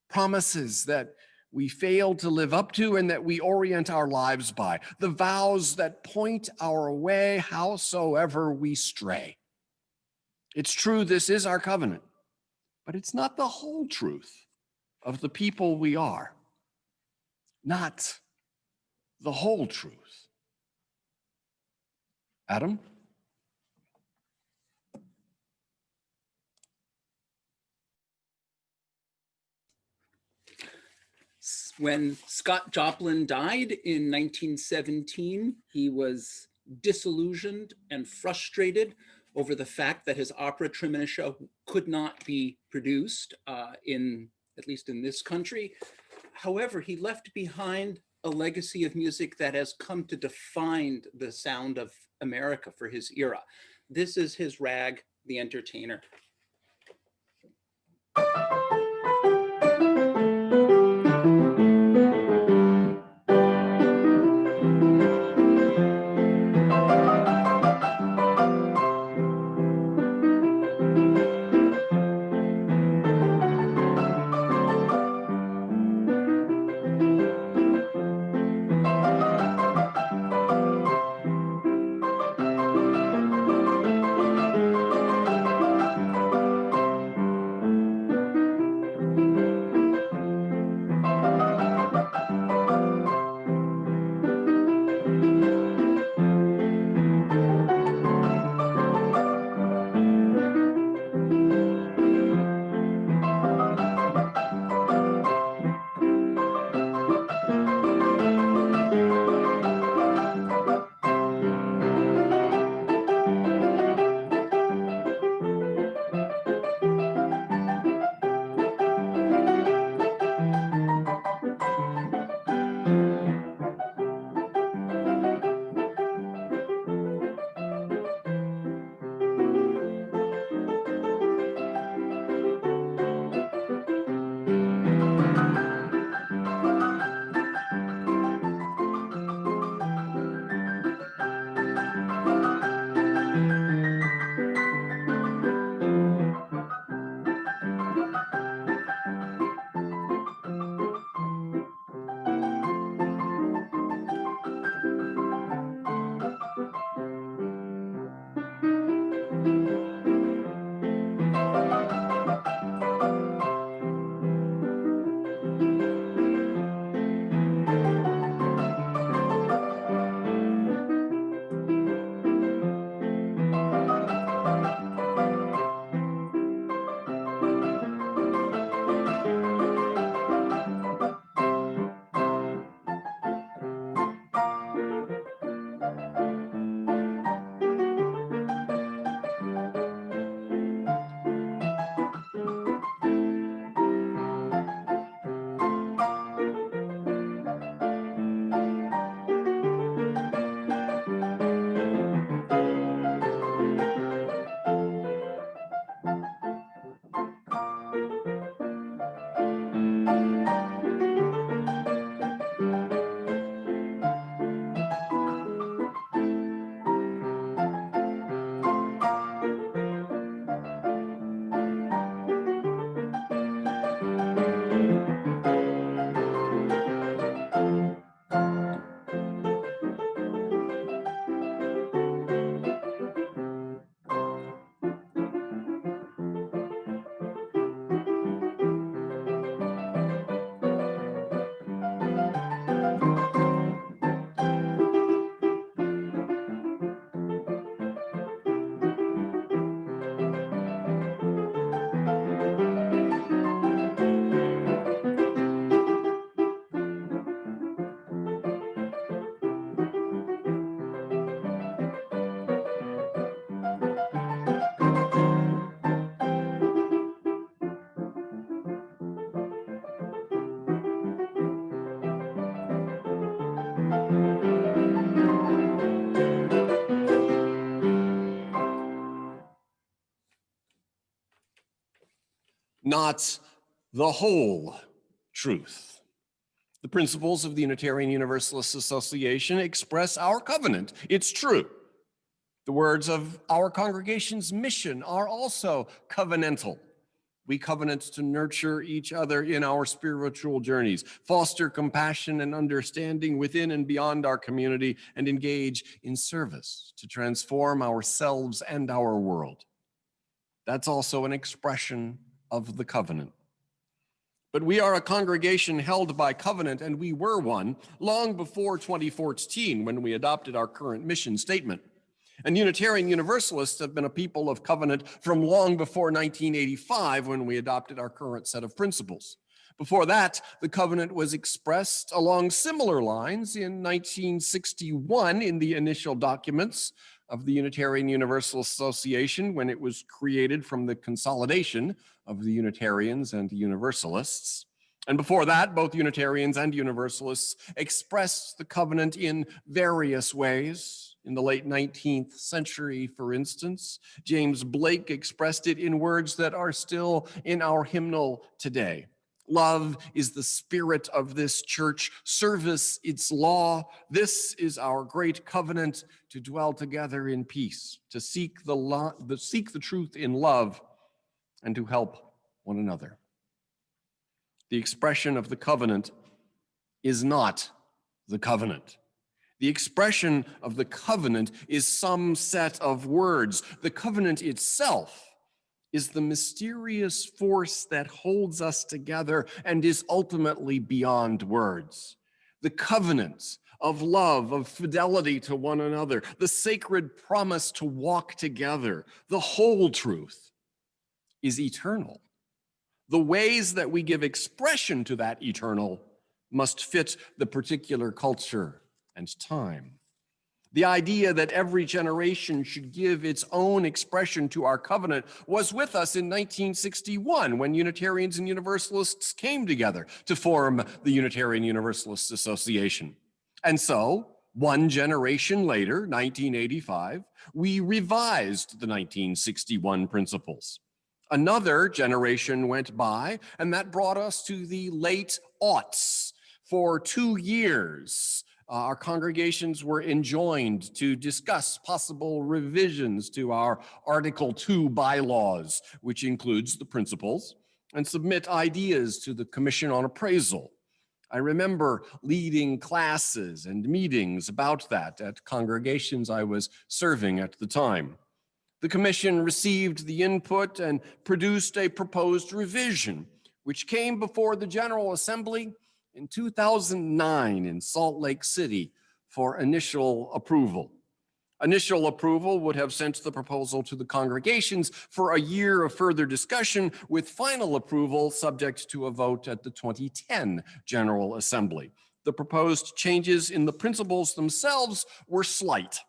promises that we fail to live up to and that we orient our lives by, the vows that point our way howsoever we stray. It's true, this is our covenant, but it's not the whole truth of the people we are. Not the whole truth. Adam?
When Scott Joplin died in 1917, he was disillusioned and frustrated over the fact that his opera Treemonisha could not be produced at least in this country. However, he left behind a legacy of music that has come to define the sound of America for his era. This is his rag, The Entertainer.
not the whole truth. The principles of the Unitarian Universalist Association express our covenant. It's true. The words of our congregation's mission are also covenantal. We covenant to nurture each other in our spiritual journeys, foster compassion and understanding within and beyond our community, and engage in service to transform ourselves and our world. That's also an expression of the covenant. But we are a congregation held by covenant, and we were one long before 2014 when we adopted our current mission statement. And Unitarian Universalists have been a people of covenant from long before 1985 when we adopted our current set of principles. Before that, the covenant was expressed along similar lines in 1961 in the initial documents of the Unitarian Universalist Association when it was created from the consolidation of the Unitarians and Universalists. And before that, both Unitarians and Universalists expressed the covenant in various ways. In the late 19th century, for instance, James Blake expressed it in words that are still in our hymnal today. Love is the spirit of this church, service its law. This is our great covenant, to dwell together in peace, to seek the truth in love, and to help one another. The expression of the covenant is not the covenant. The expression of the covenant is some set of words. The covenant itself is the mysterious force that holds us together and is ultimately beyond words. The covenant of love, of fidelity to one another, the sacred promise to walk together, the whole truth is eternal. The ways that we give expression to that eternal must fit the particular culture and time. The idea that every generation should give its own expression to our covenant was with us in 1961 when Unitarians and Universalists came together to form the Unitarian Universalist Association. And so, one generation later, 1985, we revised the 1961 principles. Another generation went by, and that brought us to the late aughts. For 2 years, our congregations were enjoined to discuss possible revisions to our Article 2 bylaws, which includes the principles, and submit ideas to the Commission on Appraisal. I remember leading classes and meetings about that at congregations I was serving at the time. The Commission received the input and produced a proposed revision, which came before the General Assembly in 2009 in Salt Lake City for initial approval. Initial approval would have sent the proposal to the congregations for a year of further discussion, with final approval subject to a vote at the 2010 General Assembly. The proposed changes in the principles themselves were slight.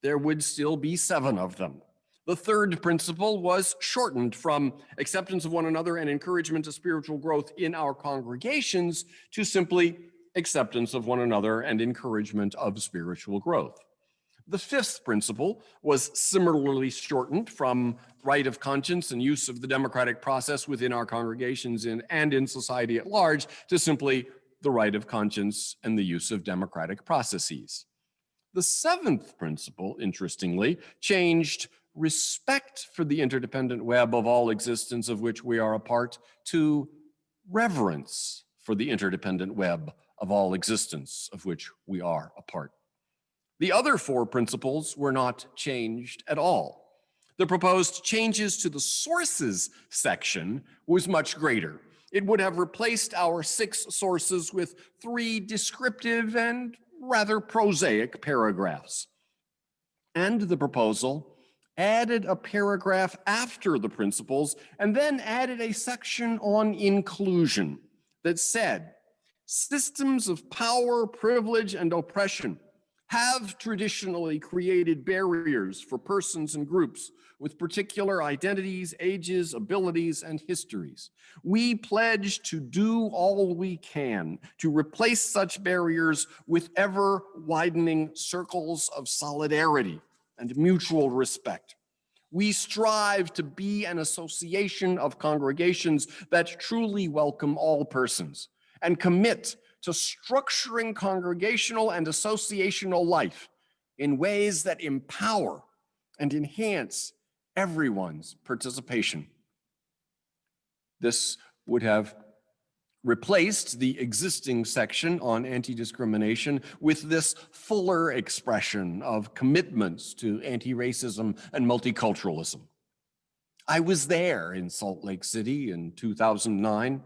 There would still be 7 of them. The third principle was shortened from acceptance of one another and encouragement of spiritual growth in our congregations to simply acceptance of one another and encouragement of spiritual growth. The fifth principle was similarly shortened from right of conscience and use of the democratic process within our congregations and in society at large to simply the right of conscience and the use of democratic processes. The seventh principle, interestingly, changed respect for the interdependent web of all existence of which we are a part to reverence for the interdependent web of all existence of which we are a part. The other 4 principles were not changed at all. The proposed changes to the sources section was much greater. It would have replaced our 6 sources with 3 descriptive and rather prosaic paragraphs. And the proposal added a paragraph after the principles and then added a section on inclusion that said, systems of power, privilege, and oppression have traditionally created barriers for persons and groups with particular identities, ages, abilities, and histories. We pledge to do all we can to replace such barriers with ever-widening circles of solidarity and mutual respect. We strive to be an association of congregations that truly welcome all persons and commit to structuring congregational and associational life in ways that empower and enhance everyone's participation. This would have replaced the existing section on anti-discrimination with this fuller expression of commitments to anti-racism and multiculturalism. I was there in Salt Lake City in 2009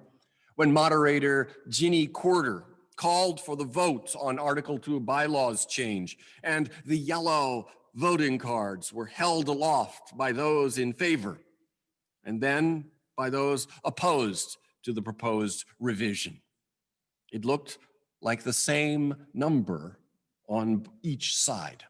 when moderator Ginny Corder called for the vote on Article 2 bylaws change, and the yellow voting cards were held aloft by those in favor and then by those opposed to the proposed revision. It looked like the same number on each side.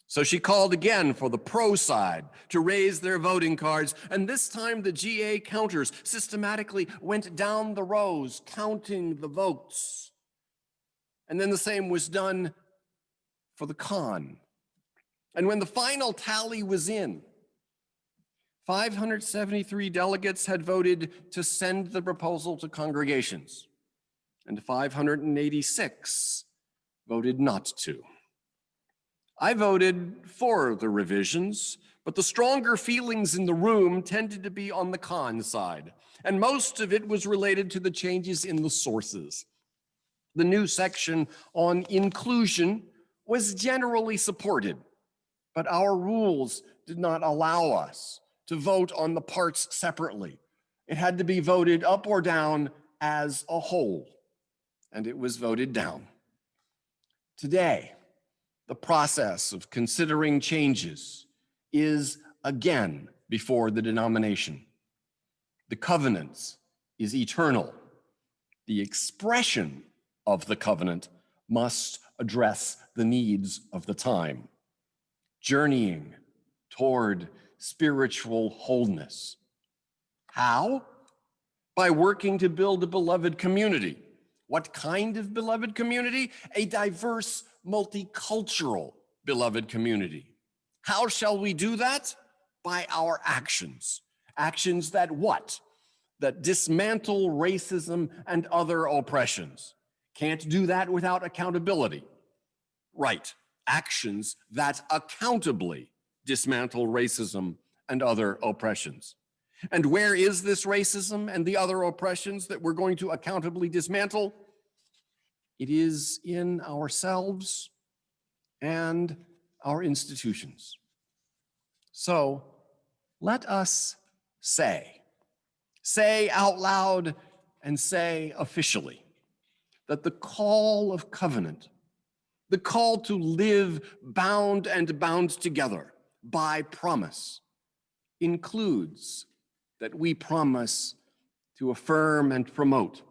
So she called again for the pro side to raise their voting cards, and this time the GA counters systematically went down the rows, counting the votes. And then the same was done for the con. And when the final tally was in, 573 delegates had voted to send the proposal to congregations, and 586 voted not to. I voted for the revisions, but the stronger feelings in the room tended to be on the con side, and most of it was related to the changes in the sources. The new section on inclusion was generally supported, but our rules did not allow us to vote on the parts separately. It had to be voted up or down as a whole, and it was voted down. Today, the process of considering changes is again before the denomination. The covenant is eternal. The expression of the covenant must address the needs of the time, journeying toward spiritual wholeness. How? By working to build a beloved community. What kind of beloved community? A diverse, multicultural beloved community. How shall we do that? By our actions. Actions that what? That dismantle racism and other oppressions. Can't do that without accountability. Right. Actions that accountably dismantle racism and other oppressions. And where is this racism and the other oppressions that we're going to accountably dismantle? It is in ourselves and our institutions. So let us say out loud and say officially that the call of covenant, the call to live bound and bound together by promise, includes that we promise to affirm and promote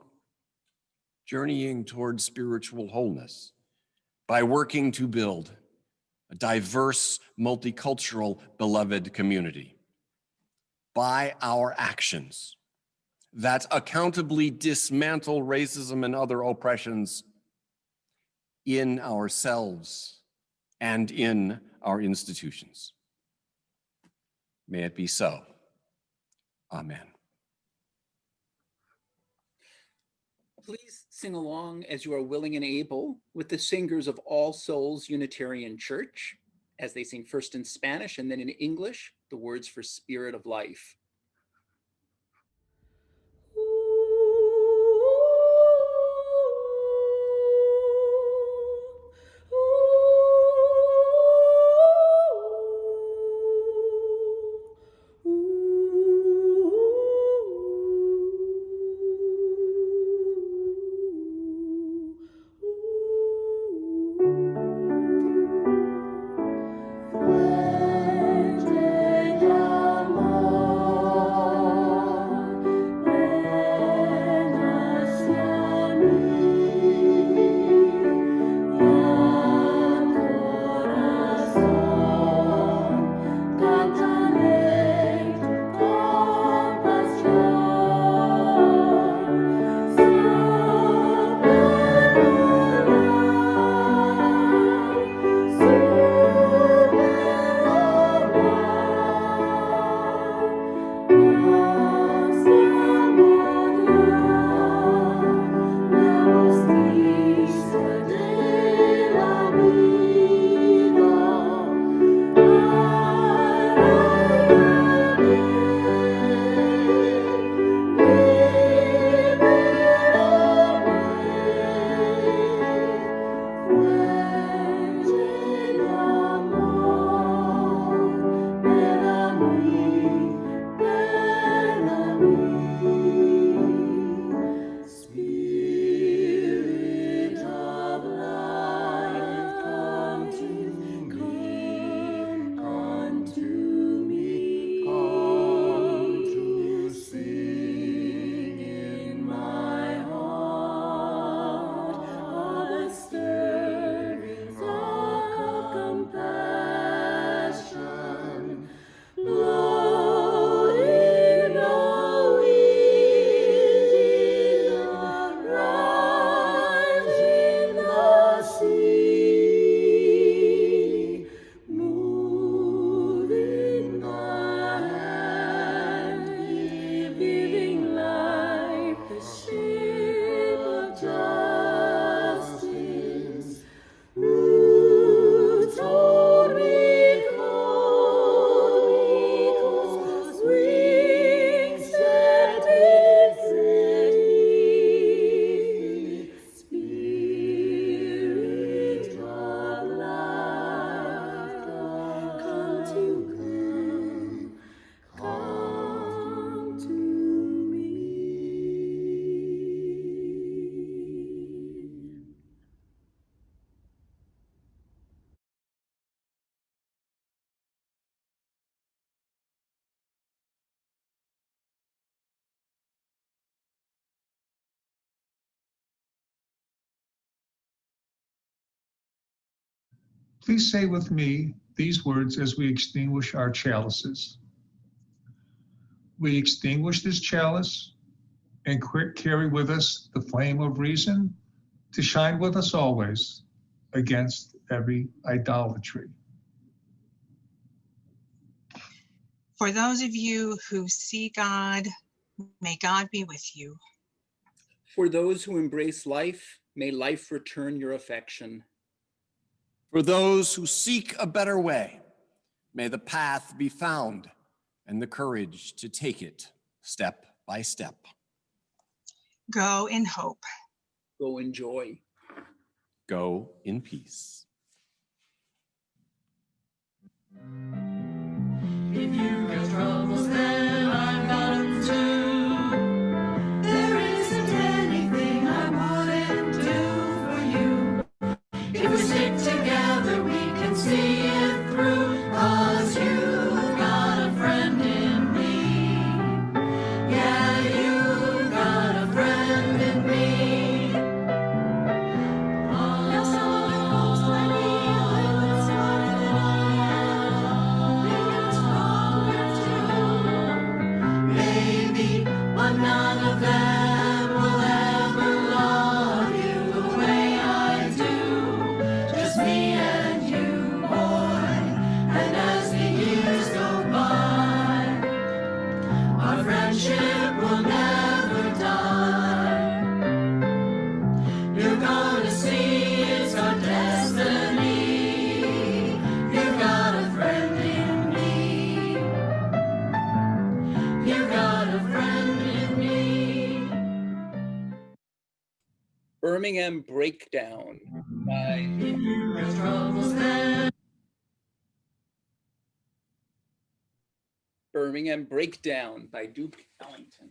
journeying toward spiritual wholeness by working to build a diverse, multicultural, beloved community. By our actions that accountably dismantle racism and other oppressions in ourselves and in our institutions. May it be so. Amen.
Please sing along as you are willing and able with the singers of All Souls Unitarian Church as they sing first in Spanish and then in English, the words for Spirit of Life.
Fuerte amor.
Please say with me these words as we extinguish our chalices. We extinguish this chalice and carry with us the flame of reason to shine with us always against every idolatry.
For those of you who see God, may God be with you.
For those who embrace life, may life return your affection.
For those who seek a better way, may the path be found and the courage to take it step by step.
Go in hope.
Go in joy.
Go in peace.
If you got troubles, then I've got them too. There isn't anything I wouldn't do for you. If we stick together, we can see it through. 'Cause you've got a friend in me. Yeah, you've got a friend in me. Now some of you folks might be a little smarter than I am. Maybe, but none of them will ever love you the way I do. Just me and you, boy. And as the years go by, our friendship will never die. You're gonna see it's our destiny. You've got a friend in me. You've got a friend in me.
Birmingham Breakdown by
If you got troubles, then
Birmingham Breakdown by Duke Ellington.